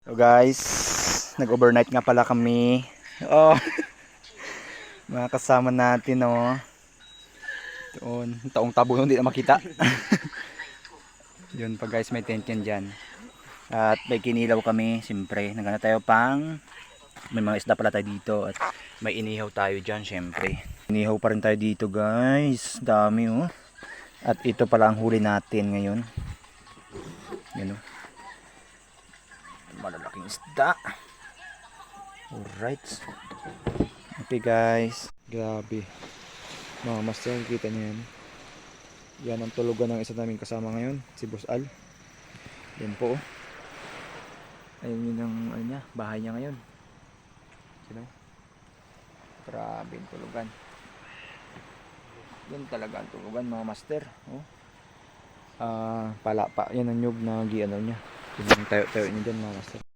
So guys, nag-overnight nga pala kami. Oh, mga kasama natin oh. Doon, taong tabo hindi na makita. Yun pa guys, may tent yan dyan. At may kinilaw kami, siyempre. Nagana tayo pang, may mga isda pala tayo dito. At may inihaw tayo dyan, siyempre. Inihaw pa rin tayo dito guys. Dami oh. At ito pala ang huli natin ngayon. Yan oh. Malalaking isda. Alright. Okay guys. Grabe. Mga master, kita niyo yan. Yan ang tulugan ng isa naming kasama ngayon. Si Boss Al. Yan po. Ayun yun ang ano niya, bahay niya ngayon. Sino? Grabe yung tulugan. Yan talaga ang tulugan mga master. Oh. Palapa. Yan ang nyug na ano niya. Yung tayo-tayo niya dyan mga master.